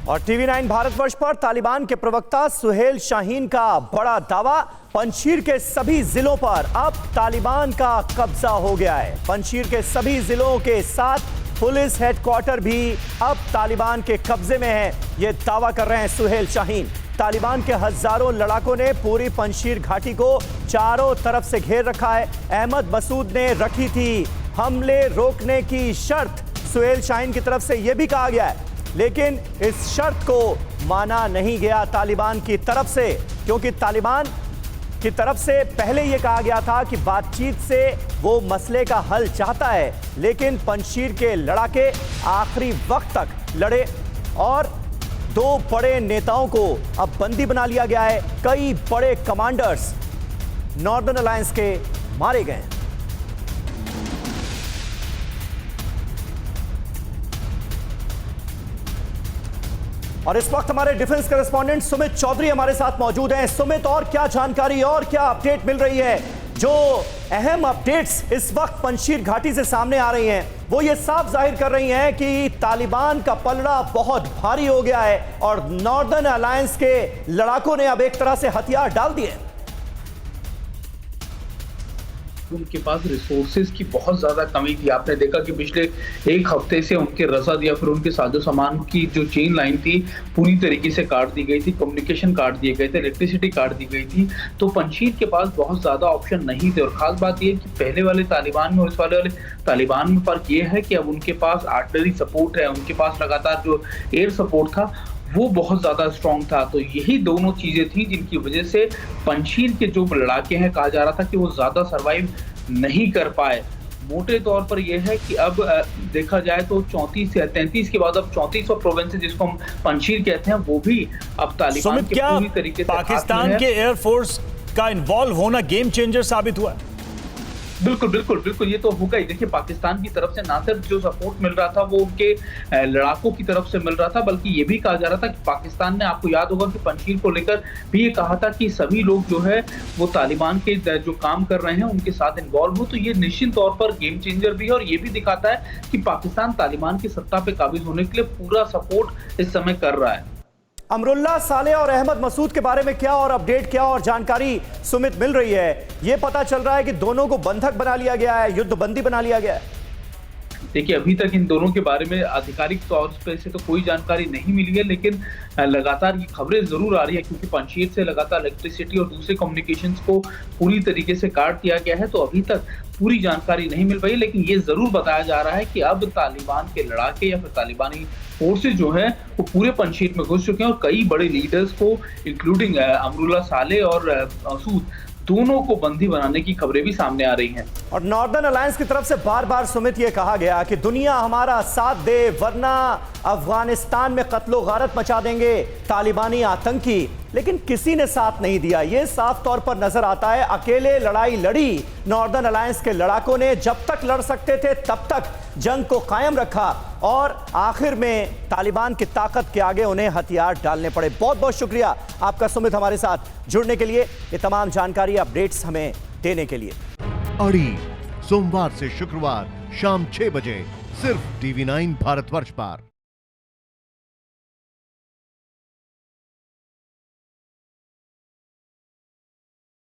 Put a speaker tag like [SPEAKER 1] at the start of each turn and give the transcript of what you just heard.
[SPEAKER 1] और टीवी 9 भारतवर्ष पर तालिबान के प्रवक्ता सुहेल शाहीन का बड़ा दावा, पंजशीर के सभी जिलों पर अब तालिबान का कब्जा हो गया है। पंजशीर के सभी जिलों के साथ पुलिस हेडक्वार्टर भी अब तालिबान के कब्जे में है, ये दावा कर रहे हैं सुहेल शाहीन। तालिबान के हजारों लड़ाकों ने पूरी पंजशीर घाटी को चारों तरफ से घेर रखा है। अहमद मसूद ने रखी थी हमले रोकने की शर्त। सुहेल शाहीन की तरफ से यह भी कहा गया है, लेकिन इस शर्त को माना नहीं गया तालिबान की तरफ से, क्योंकि तालिबान की तरफ से पहले यह कहा गया था कि बातचीत से वो मसले का हल चाहता है, लेकिन पंजशीर के लड़ाके आखिरी वक्त तक लड़े और 2 बड़े नेताओं को अब बंदी बना लिया गया है। कई बड़े कमांडर्स नॉर्दर्न अलायंस के मारे गए हैं। और इस वक्त हमारे डिफेंस करेस्पॉन्डेंट सुमित चौधरी हमारे साथ मौजूद हैं। सुमित, और क्या जानकारी और क्या अपडेट मिल रही है? जो अहम अपडेट्स इस वक्त पंजशीर घाटी से सामने आ रही हैं, वो ये साफ जाहिर कर रही हैं कि तालिबान का पलड़ा बहुत भारी हो गया है और नॉर्दर्न अलायंस के लड़ाकों ने अब एक तरह से हथियार डाल दिए।
[SPEAKER 2] उनके पास रिसोर्सेज की बहुत ज्यादा कमी थी। आपने देखा कि पिछले 1 हफ्ते से उनके रसद या फिर उनके साजो सामान की जो चेन लाइन थी पूरी तरीके से काट दी गई थी, कम्युनिकेशन काट दिए गए थे, इलेक्ट्रिसिटी काट दी गई थी। तो पंजशीर के पास बहुत ज्यादा ऑप्शन नहीं थे। और खास बात यह कि पहले वाले तालिबान में और इस वाले तालिबान में फर्क ये है कि अब उनके पास आर्टिलरी सपोर्ट है, उनके पास लगातार जो एयर सपोर्ट था वो बहुत ज्यादा स्ट्रॉन्ग था। तो यही दोनों चीजें थी जिनकी वजह से पंजशीर के जो लड़ाके हैं, कहा जा रहा था कि वो ज्यादा सर्वाइव नहीं कर पाए। मोटे तौर पर यह है कि अब देखा जाए तो 34 या 33 के बाद अब 34 प्रोविंसेस जिसको हम पंजशीर कहते हैं वो भी अब तालिबान के पूरी तरीके से
[SPEAKER 3] पाकिस्तान के एयरफोर्स का इन्वॉल्व होना गेम चेंजर साबित हुआ है।
[SPEAKER 2] बिल्कुल बिल्कुल बिल्कुल, ये तो होगा ही। देखिए, पाकिस्तान की तरफ से ना सिर्फ जो सपोर्ट मिल रहा था वो उनके लड़ाकों की तरफ से मिल रहा था, बल्कि ये भी कहा जा रहा था कि पाकिस्तान ने, आपको याद होगा कि पंजशीर को लेकर भी ये कहा था कि सभी लोग जो है वो तालिबान के जो काम कर रहे हैं उनके साथ इन्वॉल्व हो। तो ये निश्चित तौर पर गेम चेंजर भी है और ये भी दिखाता है कि पाकिस्तान तालिबान की सत्ता पे काबिज होने के लिए पूरा सपोर्ट इस समय कर रहा है।
[SPEAKER 1] अमरुल्लाह साले और अहमद मसूद के बारे में क्या और अपडेट, क्या और जानकारी सुमित मिल रही है? यह पता चल रहा है कि दोनों को बंधक बना लिया गया है, युद्धबंदी बना लिया गया है।
[SPEAKER 2] देखिए, अभी तक इन दोनों के बारे में आधिकारिक तौर पे से तो कोई जानकारी नहीं मिली है, लेकिन लगातार ये खबरें जरूर आ रही है क्योंकि पंजशीर से लगातार इलेक्ट्रिसिटी और दूसरे कम्युनिकेशंस को पूरी तरीके से काट दिया गया है। तो अभी तक पूरी जानकारी नहीं मिल पाई, लेकिन ये जरूर बताया जा रहा है कि अब तालिबान के लड़ाके या फिर तालिबानी फोर्सेज जो है वो पूरे पंजशीर में घुस चुके हैं और कई बड़े लीडर्स को इंक्लूडिंग अमरुल्लाह साले और मसूद दोनों को बंदी बनाने की खबरें भी सामने आ रही हैं।
[SPEAKER 1] और नॉर्दर्न अलायंस की तरफ से बार बार सुमित ये कहा गया कि दुनिया हमारा साथ दे, वरना अफगानिस्तान में कत्लो गारत मचा देंगे तालिबानी आतंकी, लेकिन किसी ने साथ नहीं दिया। ये साफ तौर पर नजर आता है। अकेले लड़ाई लड़ी नॉर्दर्न अलायंस के लड़ाकों ने, जब तक लड़ सकते थे तब तक जंग को कायम रखा और आखिर में तालिबान की ताकत के आगे उन्हें हथियार डालने पड़े। बहुत बहुत शुक्रिया आपका सुमित, हमारे साथ जुड़ने के लिए, ये तमाम जानकारी अपडेट्स हमें देने के लिए।
[SPEAKER 4] अड़ी सोमवार से शुक्रवार शाम 6 बजे सिर्फ टीवी 9 भारतवर्ष पर।